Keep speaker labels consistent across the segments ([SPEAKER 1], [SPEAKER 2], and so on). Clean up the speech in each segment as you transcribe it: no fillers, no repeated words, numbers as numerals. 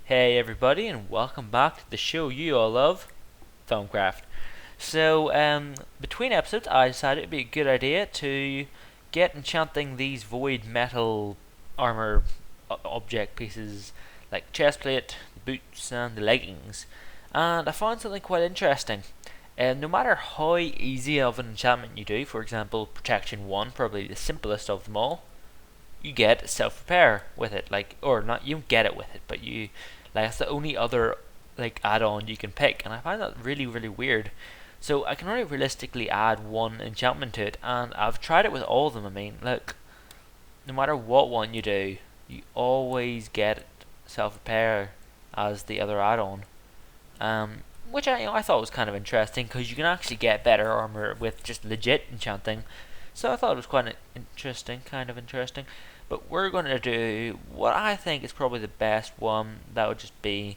[SPEAKER 1] Hey everybody, and welcome back to the show you all love, Thaumcraft. So, between episodes, I decided it'd be a good idea to get enchanting these void metal armor object pieces, like chestplate, the boots, and the leggings. And I found something quite interesting. No matter how easy of an enchantment you do, for example, Protection 1, probably the simplest of them all, you get self-repair with it. Or not, you don't get it with it, but that's the only other add-on you can pick, and I find that really weird. So I can only realistically add one enchantment to it, and I've tried it with all of them. I mean, look, no matter what one you do, you always get self-repair as the other add-on, which I thought was kind of interesting, because you can actually get better armor with just legit enchanting. So I thought it was quite kind of interesting. But we're going to do what I think is probably the best one. That would just be,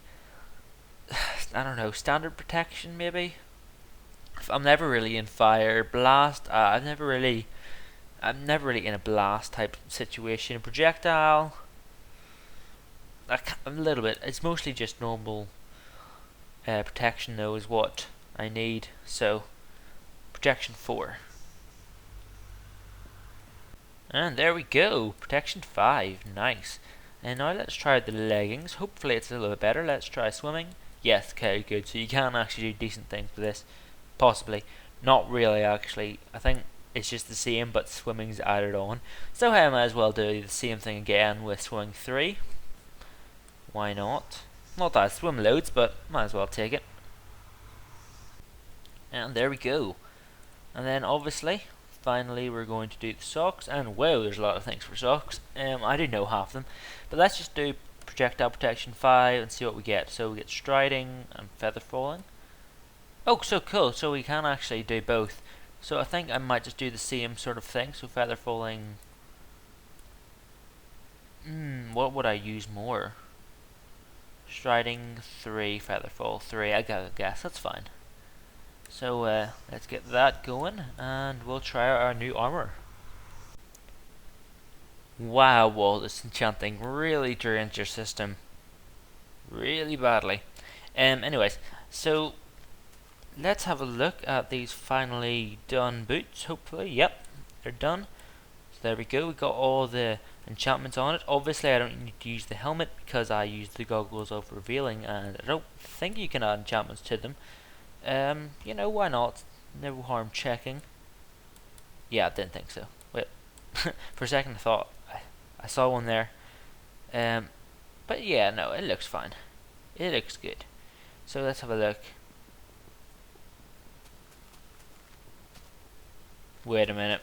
[SPEAKER 1] I don't know, standard protection maybe. I'm never really in fire, blast. I'm never really in a blast type situation. Projectile, a little bit. It's mostly just normal protection though is what I need. So protection 4. And there we go, protection 5, nice. And now let's try the leggings. Hopefully it's a little bit better. Let's try swimming. Yes, okay, good. So you can actually do decent things with this. Possibly. Not really, actually. I think it's just the same, but swimming's added on. So I might as well do the same thing again with swimming 3. Why not? Not that I swim loads, but might as well take it. And there we go. And then obviously, finally we're going to do the socks, and wow, there's a lot of things for socks. I didn't know half of them, but let's just do projectile protection 5 and see what we get. So we get striding and feather falling. Oh, so cool, so we can actually do both. So I think I might just do the same sort of thing. So feather falling, what would I use more? Striding 3, feather fall 3, I guess that's fine. So let's get that going, and we'll try our new armor. Wow, Wall, this enchanting really drains your system really badly. Anyways, so let's have a look at these finally done boots. Hopefully, yep, they're done. So there we go. We got all the enchantments on it. Obviously, I don't need to use the helmet because I used the goggles of revealing, and I don't think you can add enchantments to them. Why not? No harm checking. Yeah, I didn't think so. Wait, for a second I thought I saw one there. But yeah, no, it looks fine. It looks good. So let's have a look. Wait a minute.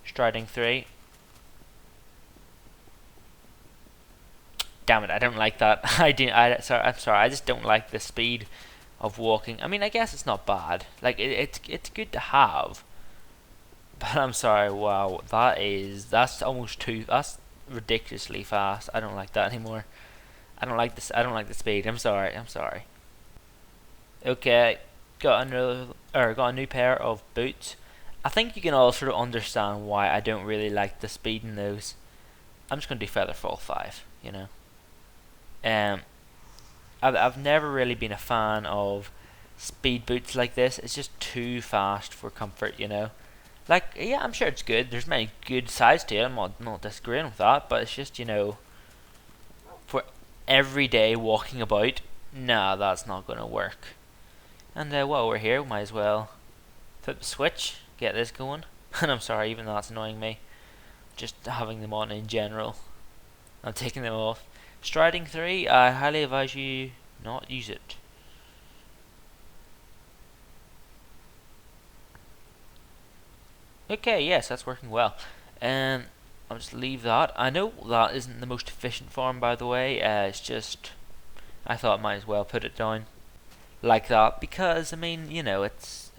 [SPEAKER 1] Striding 3. Damn it, I don't like that. I'm sorry, I just don't like the speed of walking. I mean, I guess it's not bad. Like it's good to have. But I'm sorry, wow, that's almost that's ridiculously fast. I don't like that anymore. I don't like the speed. I'm sorry. Okay, got a new pair of boots. I think you can all sort of understand why I don't really like the speed in those. I'm just gonna do Featherfall 5, I've never really been a fan of speed boots like this. It's just too fast for comfort, Like, yeah, I'm sure it's good. There's many good sides to it. I'm not disagreeing with that, but it's just, for everyday walking about, nah, that's not gonna work. And while we're here, we might as well flip the switch, get this going. And I'm sorry, even though that's annoying me, just having them on in general. I'm taking them off. Striding 3, I highly advise you not use it. Okay, yes, that's working well. I'll just leave that. I know that isn't the most efficient form, by the way. It's just, I thought I might as well put it down like that because I mean, it's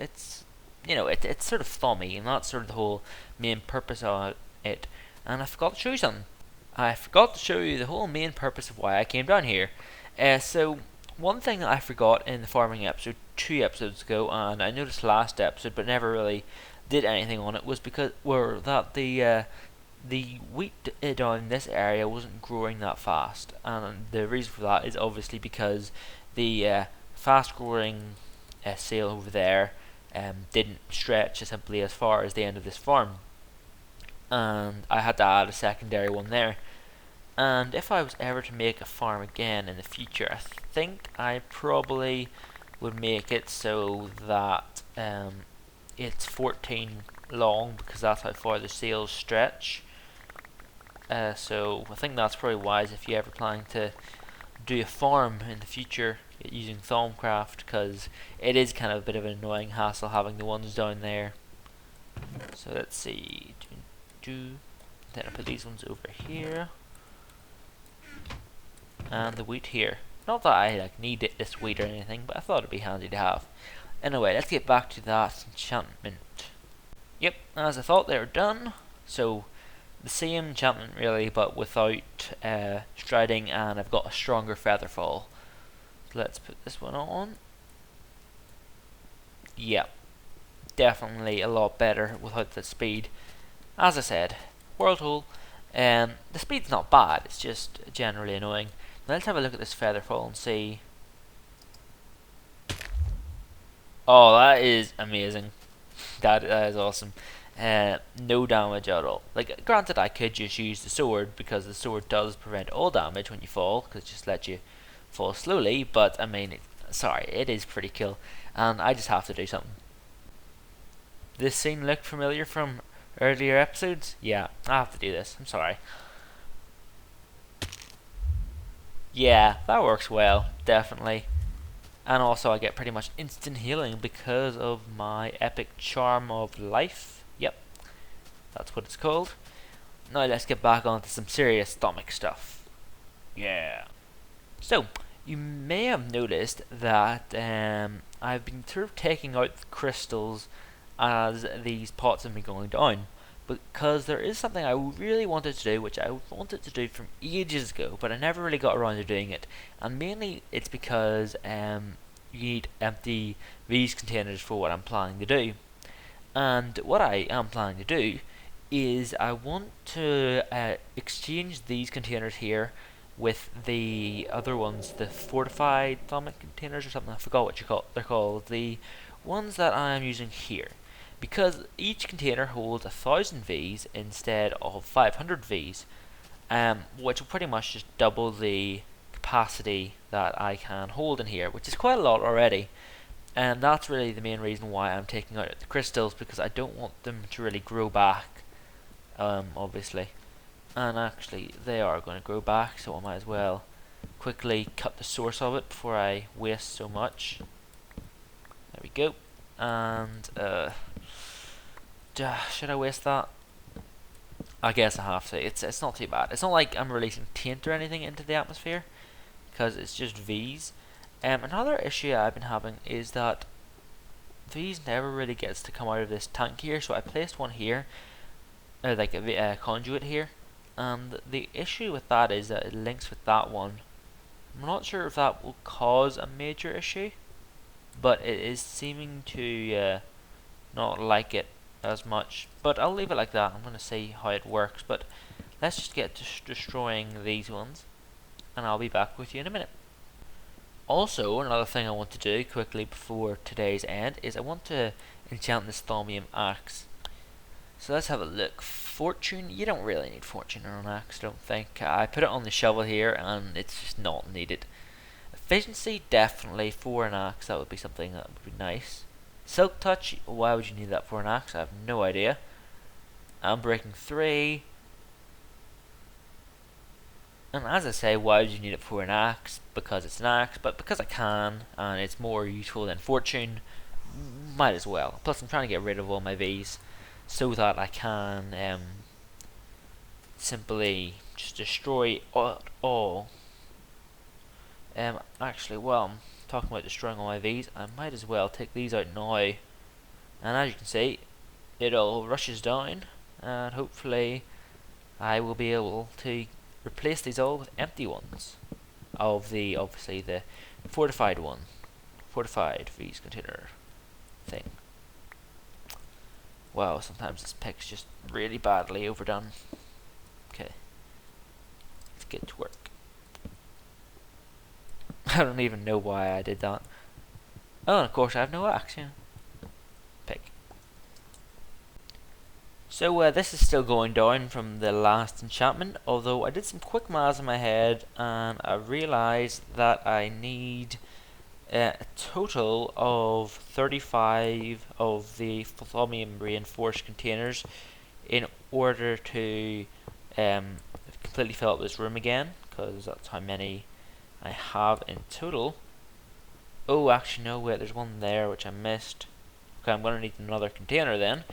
[SPEAKER 1] sort of thummy, and that's sort of the whole main purpose of it. And I forgot to show you something. I forgot to show you the whole main purpose of why I came down here. So one thing that I forgot in the farming episode 2 episodes ago, and I noticed last episode but never really did anything on it, was because the wheat down in this area wasn't growing that fast, and the reason for that is obviously because the fast growing sail over there didn't stretch simply as far as the end of this farm, and I had to add a secondary one there. And if I was ever to make a farm again in the future, I think I probably would make it so that it's 14 long, because that's how far the sails stretch. So I think that's probably wise if you ever planning to do a farm in the future using Thaumcraft, because it is kind of a bit of an annoying hassle having the ones down there. So let's see. Then I put these ones over here, and the wheat here. Not that I need this wheat or anything, but I thought it'd be handy to have. Anyway, let's get back to that enchantment. Yep, as I thought, they were done. So the same enchantment really, but without striding, and I've got a stronger feather fall. So let's put this one on. Yep, definitely a lot better without the speed. As I said, world hole. The speed's not bad, it's just generally annoying. Now let's have a look at this feather fall and see. Oh, that is amazing. That is awesome. No damage at all. Like, granted, I could just use the sword, because the sword does prevent all damage when you fall, because it just lets you fall slowly. But I mean, sorry, it is pretty cool, and I just have to do something. This scene look familiar from earlier episodes? Yeah, I have to do this. I'm sorry. Yeah, that works well, definitely. And also I get pretty much instant healing because of my epic charm of life. Yep, that's what it's called. Now let's get back onto some serious stomach stuff. Yeah. So, you may have noticed that I've been sort of taking out the crystals as these pots have been going down, because there is something I really wanted to do, which I wanted to do from ages ago, but I never really got around to doing it. And mainly it's because you need empty these containers for what I'm planning to do. And what I am planning to do is I want to exchange these containers here with the other ones, the fortified atomic containers or something. I forgot what they're called. The ones that I am using here, because each container holds 1,000 Vs instead of 500 Vs, which will pretty much just double the capacity that I can hold in here, which is quite a lot already. And that's really the main reason why I'm taking out the crystals, because I don't want them to really grow back, obviously. And actually they are going to grow back, so I might as well quickly cut the source of it before I waste so much. There we go. And should I waste that? I guess I have to. It's not too bad. It's not like I'm releasing taint or anything into the atmosphere, because it's just V's. Another issue I've been having is that V's never really gets to come out of this tank here, so I placed one here, like a conduit here, and the issue with that is that it links with that one. I'm not sure if that will cause a major issue, but it is seeming to not like it as much. But I'll leave it like that. I'm going to see how it works, but let's just get to destroying these ones, and I'll be back with you in a minute. Also, another thing I want to do quickly before today's end is I want to enchant this Thaumium axe. So let's have a look. Fortune, you don't really need fortune on an axe, I don't think. I put it on the shovel here and it's just not needed. Efficiency, definitely for an axe, that would be something that would be nice. Silk touch, why would you need that for an axe? I have no idea. I'm breaking 3. And as I say, why would you need it for an axe? Because it's an axe, but because I can, and it's more useful than fortune, might as well. Plus I'm trying to get rid of all my V's, so that I can simply just destroy all. Actually, while I'm talking about destroying all my V's, I might as well take these out now. And as you can see, it all rushes down, and hopefully I will be able to replace these all with empty ones of the, obviously, the fortified one. Fortified V's container thing. Wow, sometimes this pick's just really badly overdone. Okay. Let's get to work. I don't even know why I did that. Oh, and of course I have no axe, yeah. Pick. So this is still going down from the last enchantment, although I did some quick maths in my head and I realised that I need a total of 35 of the Thaumium reinforced containers in order to completely fill up this room again, because that's how many I have in total. Oh, actually no, wait, there's one there which I missed. Okay, I'm going to need another container then.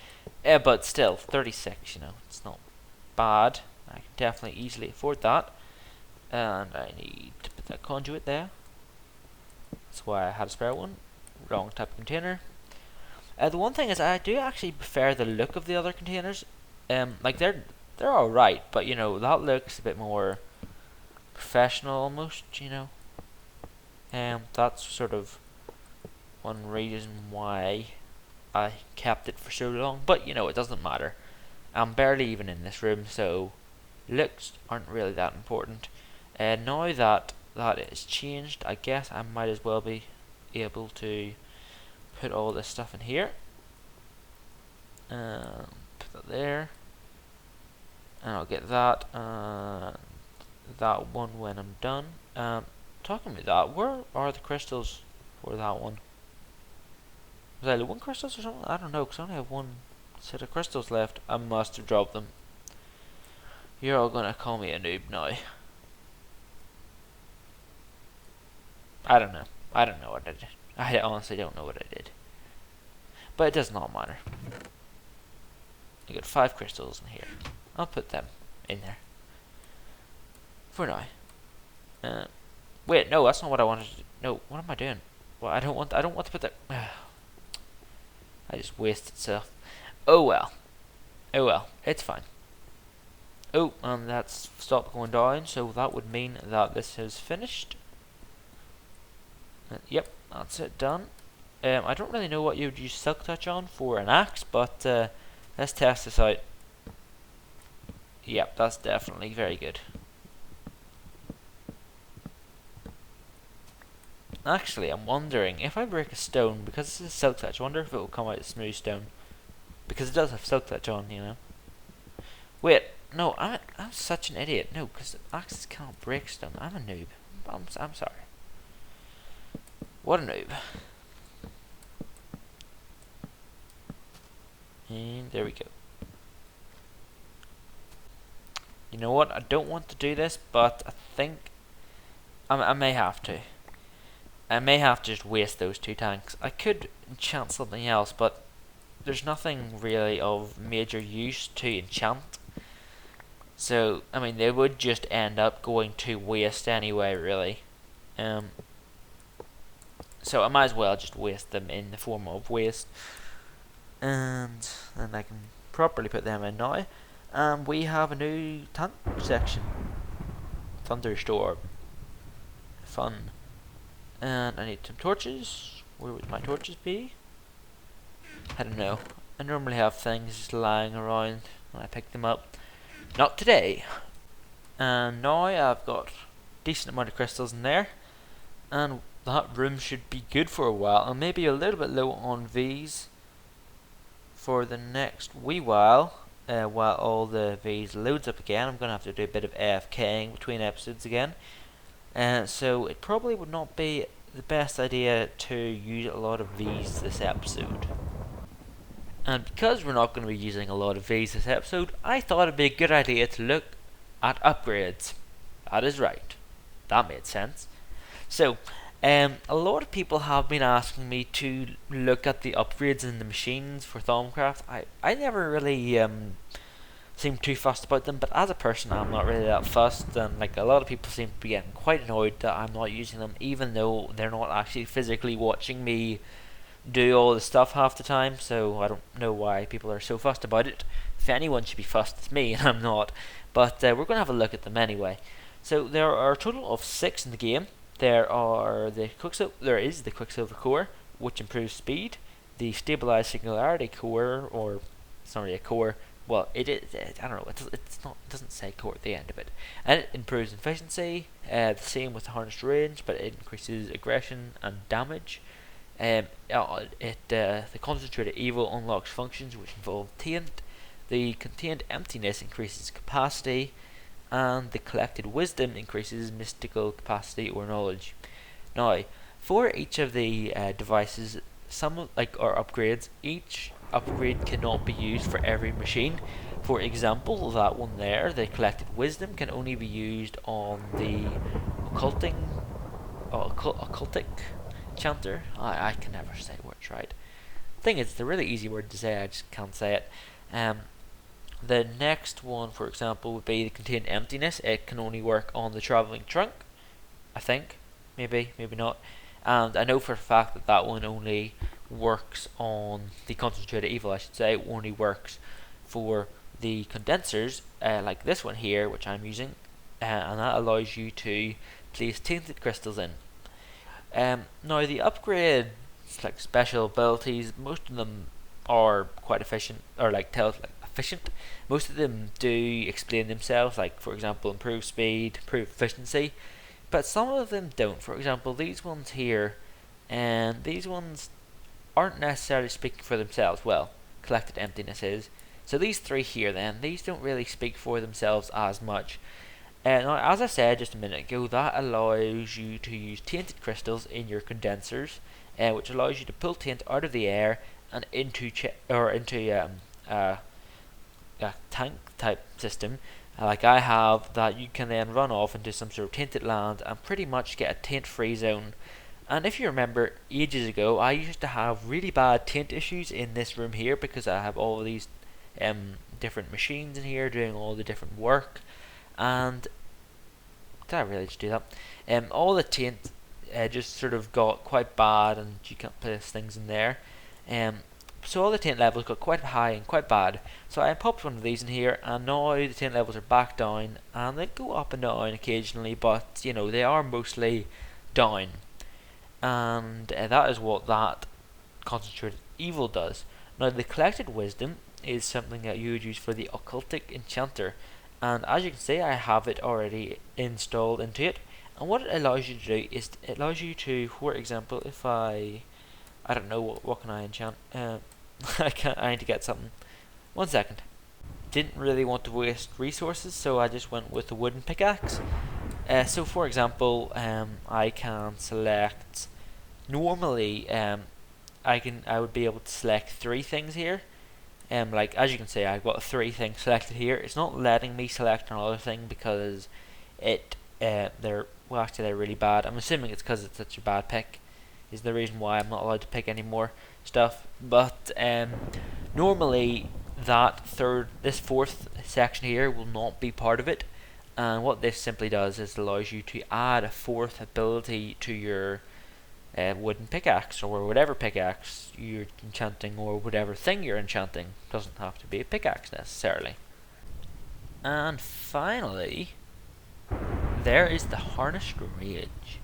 [SPEAKER 1] But still, 36, you know, it's not bad. I can definitely easily afford that. And I need to put that conduit there. That's why I had a spare one. Wrong type of container. The one thing is, I do actually prefer the look of the other containers. Like they're alright, but you know, that looks a bit more professional almost, you know. That's sort of one reason why I kept it for so long, but you know, it doesn't matter. I'm barely even in this room, so looks aren't really that important. Now that that is changed, I guess I might as well be able to put all this stuff in here. Put that there, and I'll get that and that one when I'm done. Talking about that, where are the crystals for that one? Was I low on crystals or something? I don't know, because I only have one set of crystals left. I must have dropped them. You're all gonna call me a noob now. I don't know. I don't know what I did. I honestly don't know what I did. But it does not matter. I got 5 crystals in here. I'll put them in there. For now. Wait, no, that's not what I wanted to do. No, what am I doing? Well, I don't want to put that. I just wasted stuff. Oh well. Oh well. It's fine. Oh, and that's stopped going down, so that would mean that this is finished. Yep, that's it, done. I don't really know what you would use Silk Touch on for an axe, but let's test this out. Yep, that's definitely very good. Actually, I'm wondering if I break a stone, because this is Silk Touch, I wonder if it will come out as smooth stone. Because it does have Silk Touch on, you know. Wait, no, I'm such an idiot. No, because axes cannot break stone. I'm a noob. I'm sorry. What a noob. And there we go. You know what? I don't want to do this, but I think I may have to. I may have to just waste those 2 tanks. I could enchant something else, but there's nothing really of major use to enchant. So, I mean, they would just end up going to waste anyway, really. So I might as well just waste them in the form of waste. And then I can properly put them in now. We have a new tank section. Thunderstorm. Fun. And I need some torches. Where would my torches be? I don't know. I normally have things just lying around when I pick them up. Not today. And now I've got a decent amount of crystals in there. And that room should be good for a while. And maybe a little bit low on V's for the next wee while. While all the V's loads up again. I'm going to have to do a bit of AFKing between episodes again. So it probably would not be the best idea to use a lot of V's this episode. And because we're not going to be using a lot of V's this episode, I thought it'd be a good idea to look at upgrades. That is right. That made sense. So, a lot of people have been asking me to look at the upgrades in the machines for Thaumcraft. I never really seem too fussed about them, but as a person I'm not really that fussed, and like a lot of people seem to be getting quite annoyed that I'm not using them, even though they're not actually physically watching me do all the stuff half the time. So I don't know why people are so fussed about it. If anyone should be fussed, it's me, and I'm not. but we're going to have a look at them anyway. So there are a total of 6 in the game. There is the Quicksilver core, which improves speed. The Stabilized Singularity core, or sorry, a core. Well, it is. I don't know. It doesn't say core at the end of it, and it improves efficiency. The same with the harnessed range, but it increases aggression and damage. The Concentrated Evil unlocks functions which involve taint. The Contained Emptiness increases capacity, and the Collected Wisdom increases mystical capacity or knowledge. Now, for each of the devices, some or upgrades, each upgrade cannot be used for every machine. For example, that one there, the Collected Wisdom, can only be used on the occultic chanter. I can never say words right. Thing is, it's a really easy word to say. I just can't say it. The next one, for example, would be the Contained Emptiness. It can only work on the Traveling Trunk, I think. Maybe not. And I know for a fact that that one only works on the Concentrated Evil, I should say. It only works for the condensers, like this one here, which I'm using. And that allows you to place tainted crystals in. Now, the upgrade, like special abilities, most of them are quite efficient, or efficient. Most of them do explain themselves, like for example, improve speed, improve efficiency, but some of them don't. For example, these ones here, and these ones aren't necessarily speaking for themselves. Well, Collected Emptiness is. So these 3 here, then, these don't really speak for themselves as much. Now, as I said just a minute ago, that allows you to use tainted crystals in your condensers, which allows you to pull taint out of the air and into a tank type system, like I have, that you can then run off into some sort of tainted land and pretty much get a taint free zone. And if you remember, ages ago, I used to have really bad taint issues in this room here because I have all of these different machines in here doing all the different work. And did I really just do that? All the taint just sort of got quite bad, and you can't place things in there. So all the taint levels got quite high and quite bad. So I popped one of these in here, and now the taint levels are back down, and they go up and down occasionally, but you know, they are mostly down. And that is what that Concentrated Evil does. Now, the Collected Wisdom is something that you would use for the occultic enchanter, and as you can see, I have it already installed into it. And what it allows you to do is it allows you to, for example, if I don't know, what can I enchant? I need to get something. 1 second. Didn't really want to waste resources, so I just went with the wooden pickaxe. So for example, I can select. Normally, I would be able to select 3 things here. Like as you can see, I've got 3 things selected here. It's not letting me select another thing because they're really bad. I'm assuming it's because it's such a bad pick is the reason why I'm not allowed to pick any more stuff. But normally this 4th section here will not be part of it. And what this simply does is allows you to add a 4th ability to your wooden pickaxe, or whatever pickaxe you're enchanting, or whatever thing you're enchanting. Doesn't have to be a pickaxe necessarily. And finally, there is the Harnessed Range.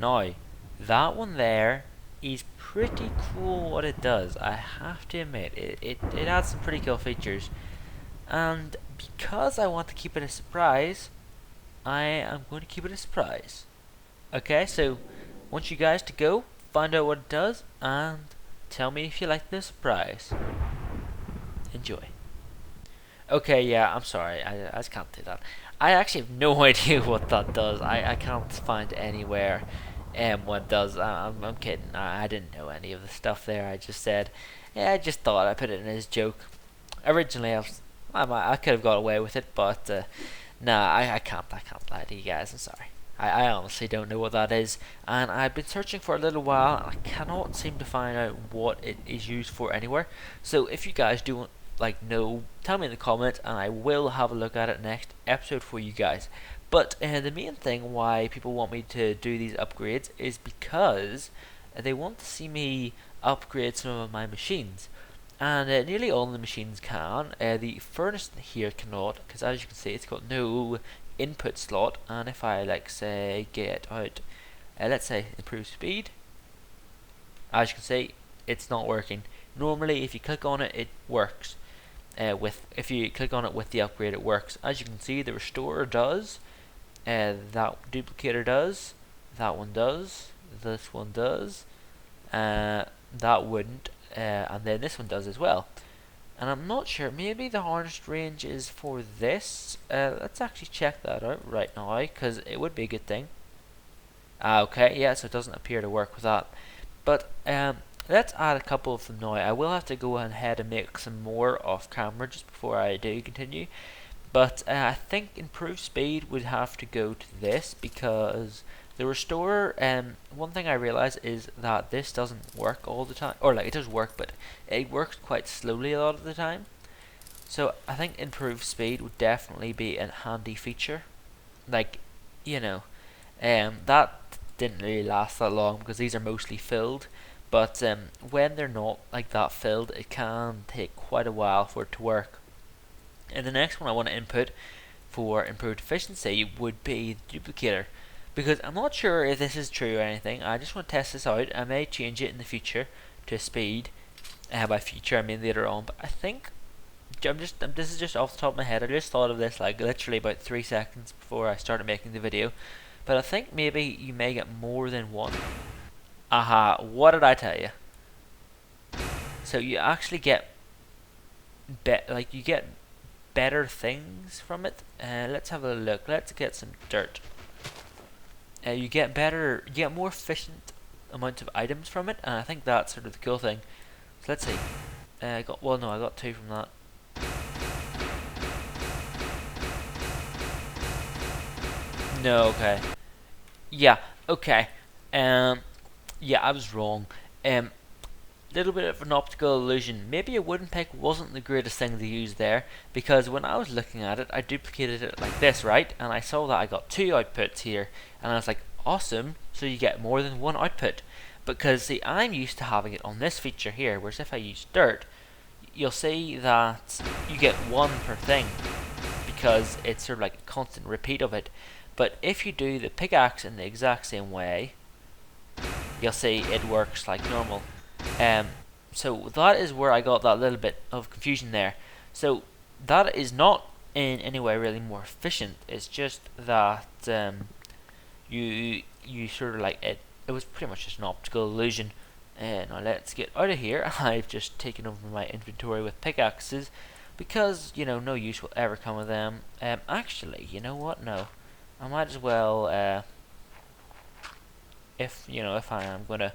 [SPEAKER 1] Now, that one there is pretty cool what it does. I have to admit, it adds some pretty cool features. And because I want to keep it a surprise, I am going to keep it a surprise. Okay, so I want you guys to go find out what it does and tell me if you like the surprise. Enjoy. Okay, yeah, I'm sorry, I just can't do that. I actually have no idea what that does. I can't find anywhere what it does. I'm kidding. I didn't know any of the stuff there. I just said, yeah, I just thought I'd put it in as a joke. Originally, I could have got away with it, but nah, I can't lie to you guys. I'm sorry. I honestly don't know what that is, and I've been searching for a little while, and I cannot seem to find out what it is used for anywhere. So if you guys do know, tell me in the comments, and I will have a look at it next episode for you guys. But the main thing why people want me to do these upgrades is because they want to see me upgrade some of my machines. and nearly all the machines can. The furnace here cannot, because as you can see, it's got no input slot. And if I like say get out, let's say improve speed, as you can see, it's not working. Normally, if you click on it, it works. If you click on it with the upgrade, it works. As you can see, the restorer does, that duplicator does, that one does, this one does, that wouldn't, and then this one does as well. And I'm not sure, maybe the harness range is for this. Let's actually check that out right now, because it would be a good thing. Okay, yeah, so it doesn't appear to work with that. But let's add a couple of them now. I will have to go ahead and make some more off camera just before I do continue. But I think improved speed would have to go to this, because the restorer, one thing I realize is that this doesn't work all the time. Or like, it does work, but it works quite slowly a lot of the time. So I think improved speed would definitely be a handy feature. Like, you know, that didn't really last that long because these are mostly filled. But when they're not like that filled, it can take quite a while for it to work. And the next one I want to input for improved efficiency would be the duplicator, because I'm not sure if this is true or anything. I just want to test this out. I may change it in the future to speed. By future I mean later on, but I think this is just off the top of my head. I just thought of this like literally about 3 seconds before I started making the video. But I think maybe you may get more than one. Aha, what did I tell you? So you actually get you get better things from it. Let's have a look. Let's get some dirt. You get more efficient amount of items from it, and I think that's sort of the cool thing. So let's see. I got 2 from that. No, okay. Yeah, okay. Yeah, I was wrong. Little bit of an optical illusion. Maybe a wooden pick wasn't the greatest thing to use there, because when I was looking at it, I duplicated it like this, right? And I saw that I got 2 outputs here, and I was like, awesome, so you get more than one output. Because see, I'm used to having it on this feature here, whereas if I use dirt, you'll see that you get 1 per thing, because it's sort of like a constant repeat of it. But if you do the pickaxe in the exact same way, you'll see it works like normal. So that is where I got that little bit of confusion there. So that is not in any way really more efficient. It's just that you sort of like it. It was pretty much just an optical illusion. Now let's get out of here. I've just taken over my inventory with pickaxes because no use will ever come of them. Actually, you know what? No, I might as well. If I am gonna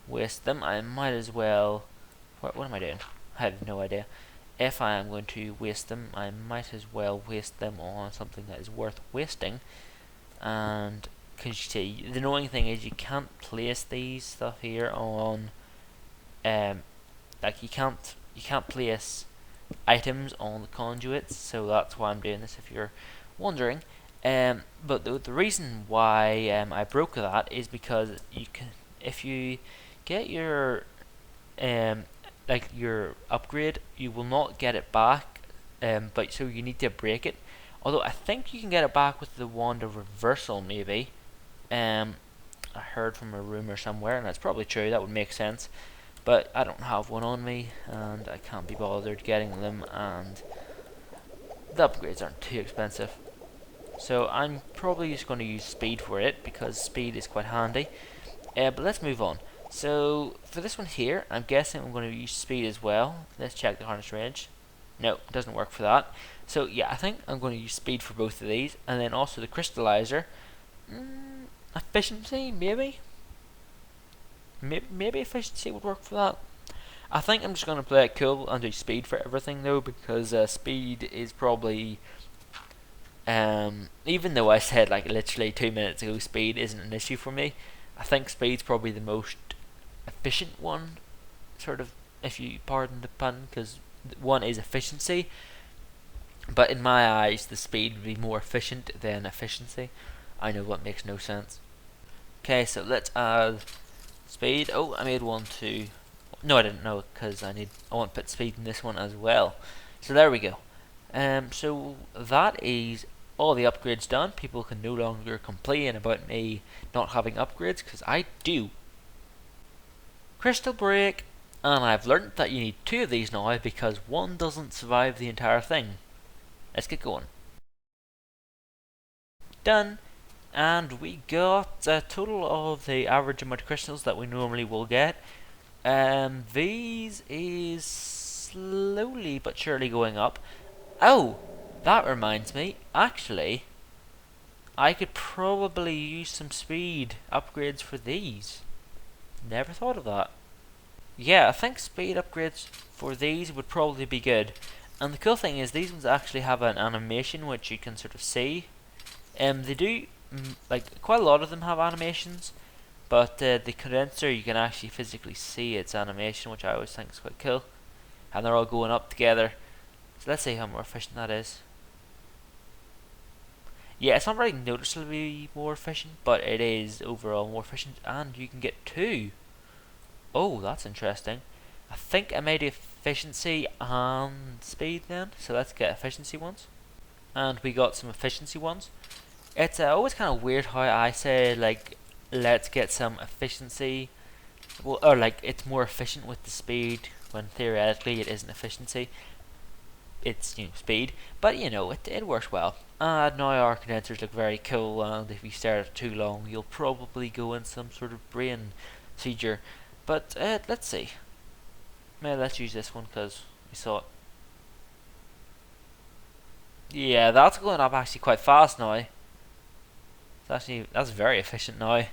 [SPEAKER 1] waste them, I might as well. What am I doing? I have no idea. If I am going to waste them, I might as well waste them on something that is worth wasting. And can you see, the annoying thing is you can't place these stuff here on like you can't place items on the conduits, so that's why I'm doing this, if you're wondering. But the reason why I broke that is because if you get your your upgrade, you will not get it back. But so you need to break it. Although I think you can get it back with the wand of reversal, maybe. I heard from a rumor somewhere, and that's probably true. That would make sense. But I don't have one on me, and I can't be bothered getting them, and the upgrades aren't too expensive. So I'm probably just going to use speed for it, because speed is quite handy. But let's move on. So for this one here, I'm guessing I'm going to use speed as well. Let's check the harness range. No, it doesn't work for that. So yeah, I think I'm going to use speed for both of these, and then also the crystallizer. Efficiency, maybe efficiency would work for that. I think I'm just going to play it cool and do speed for everything though, because speed is probably even though I said like literally 2 minutes ago speed isn't an issue for me, I think speed's probably the most efficient one, sort of, if you pardon the pun, because one is efficiency, but in my eyes the speed would be more efficient than efficiency. I know what makes no sense. Okay, so let's add speed. Oh, I made one too No, I didn't know because I want to put speed in this one as well. So there we go. So that is all the upgrades done. People can no longer complain about me not having upgrades because I do. Crystal break, and I've learnt that you need 2 of these now because one doesn't survive the entire thing. Let's get going. Done. And we got a total of the average amount of crystals that we normally will get. These is slowly but surely going up. Oh, that reminds me. Actually, I could probably use some speed upgrades for these. Never thought of that. Yeah, I think speed upgrades for these would probably be good. And the cool thing is these ones actually have an animation which you can sort of see. They do, like, quite a lot of them have animations, but the condenser you can actually physically see its animation, which I always think is quite cool. And they're all going up together. So let's see how more efficient that is. Yeah, it's not really noticeably more efficient, but it is overall more efficient, and you can get 2. Oh, that's interesting. I think I made efficiency and speed then, so let's get efficiency ones. And we got some efficiency ones. It's always kind of weird how I say, like, let's get some efficiency, well, or like it's more efficient with the speed when theoretically it isn't efficiency. It's speed, but it works well. And now our condensers look very cool, and if you stare at it too long, you'll probably go in some sort of brain seizure. But let's see. Maybe let's use this one because we saw it. Yeah, that's going up actually quite fast now. That's very efficient now.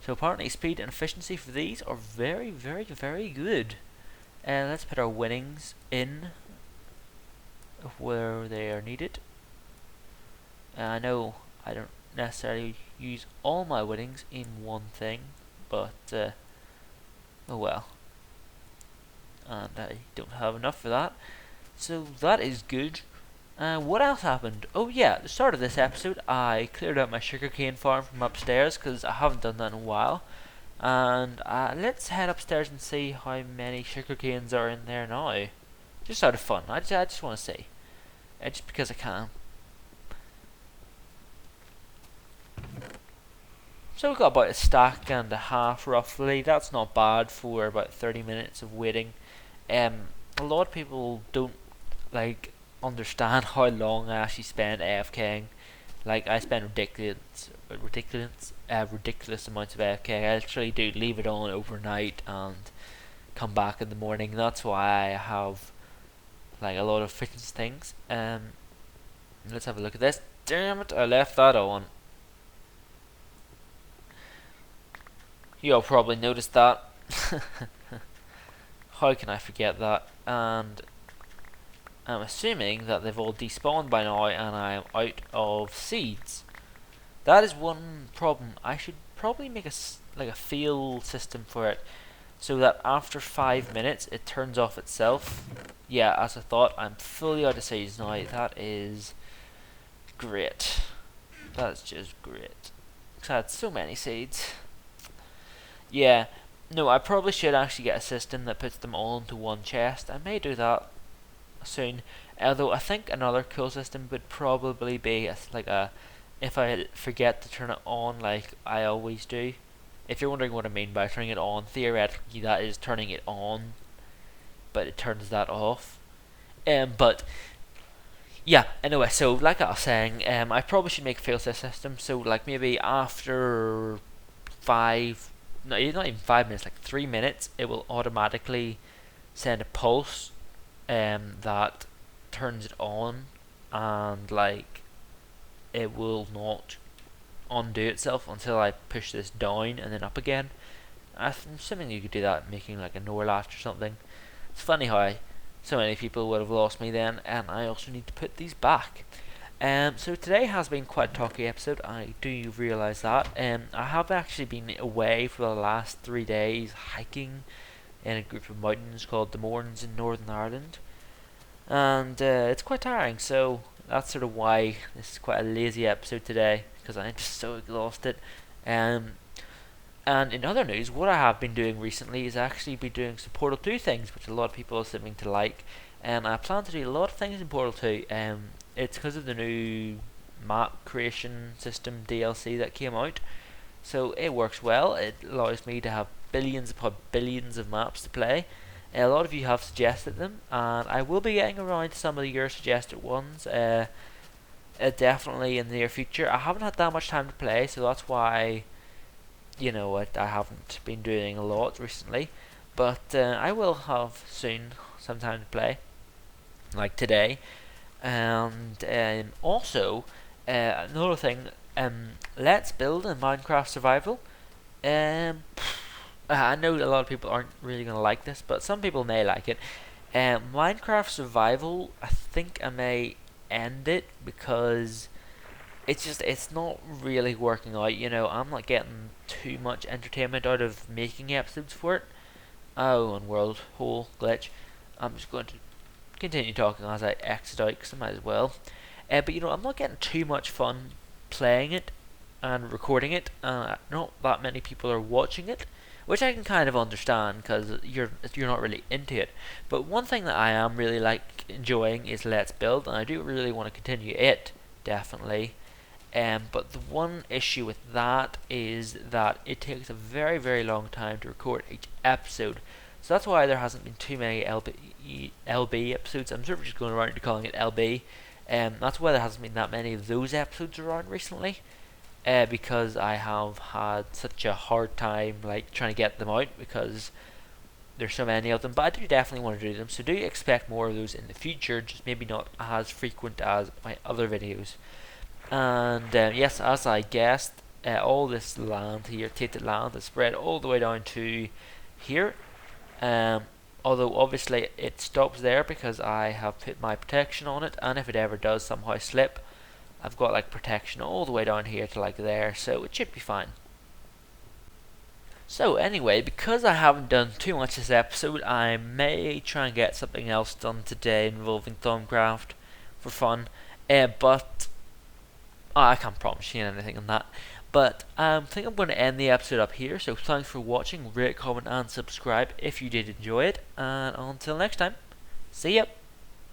[SPEAKER 1] So apparently speed and efficiency for these are very, very, very good. And let's put our winnings in where they are needed. I know I don't necessarily use all my winnings in one thing, but oh well. And I don't have enough for that. So that is good. What else happened? Oh yeah, at the start of this episode I cleared out my sugarcane farm from upstairs because I haven't done that in a while. And let's head upstairs and see how many sugarcanes are in there now. Just out of fun, I just want to see. Just because I can. So we've got about a stack and a half roughly. That's not bad for about 30 minutes of waiting. A lot of people don't understand how long I actually spend AFKing. Like I spend ridiculous amounts of AFK. I literally do leave it on overnight and come back in the morning. That's why I have a lot of fitness things. Let's have a look at this. Damn it, I left that on. You all probably noticed that. How can I forget that? And I'm assuming that they've all despawned by now and I am out of seeds. That is one problem. I should probably make a fail system for it so that after 5 minutes it turns off itself. Yeah, as I thought, I'm fully out of seeds now. That is great. That's just great. Because I had so many seeds. Yeah, no, I probably should actually get a system that puts them all into one chest. I may do that soon. Although I think another cool system would probably be if I forget to turn it on like I always do. If you're wondering what I mean by turning it on, theoretically that is turning it on, but it turns that off. But yeah, anyway, so like I was saying, I probably should make a failsafe system. So like maybe after not even 5 minutes, like 3 minutes, it will automatically send a pulse that turns it on, and it will not undo itself until I push this down and then up again. I'm assuming you could do that making like a NOR latch or something. It's funny how so many people would have lost me then, and I also need to put these back. So today has been quite a talky episode, I do realise that. I have actually been away for the last 3 days hiking in a group of mountains called the Mourns in Northern Ireland. And it's quite tiring, so that's sort of why this is quite a lazy episode today, because I'm just so exhausted. And And in other news, what I have been doing recently is actually be doing some Portal 2 things, which a lot of people seem to like. I plan to do a lot of things in Portal 2. It's because of the new map creation system DLC that came out. So it works well. It allows me to have billions upon billions of maps to play. A lot of you have suggested them, and I will be getting around to some of your suggested ones. Definitely in the near future. I haven't had that much time to play, so that's why, you know what, I haven't been doing a lot recently. But I will have soon some time to play, like today. And also, another thing, let's build a Minecraft survival. Um, I know a lot of people aren't really going to like this, but some people may like it. Minecraft survival, I think I may end it because it's not really working out. You know, I'm not getting too much entertainment out of making episodes for it. Oh, and world hole glitch. I'm just going to continue talking as I exit out because I might as well. But you know, I'm not getting too much fun playing it and recording it. Not that many people are watching it, which I can kind of understand because you're not really into it. But one thing that I am really like enjoying is Let's Build, and I do really want to continue it, definitely. But the one issue with that is that it takes a very, very long time to record each episode. So that's why there hasn't been too many LB episodes. I'm sort of just going around calling it LB. That's why there hasn't been that many of those episodes around recently. Because I have had such a hard time like trying to get them out because there's so many of them. But I do definitely want to do them, so do expect more of those in the future. Just maybe not as frequent as my other videos. And yes, as I guessed, all this land here, tainted land, is spread all the way down to here. Although obviously it stops there because I have put my protection on it, and if it ever does somehow slip, I've got like protection all the way down here to like there, so it should be fine. So anyway, because I haven't done too much this episode, I may try and get something else done today involving Thaumcraft for fun. But I can't promise you anything on that. But I think I'm going to end the episode up here. So thanks for watching. Rate, comment, and subscribe if you did enjoy it. And until next time, see ya.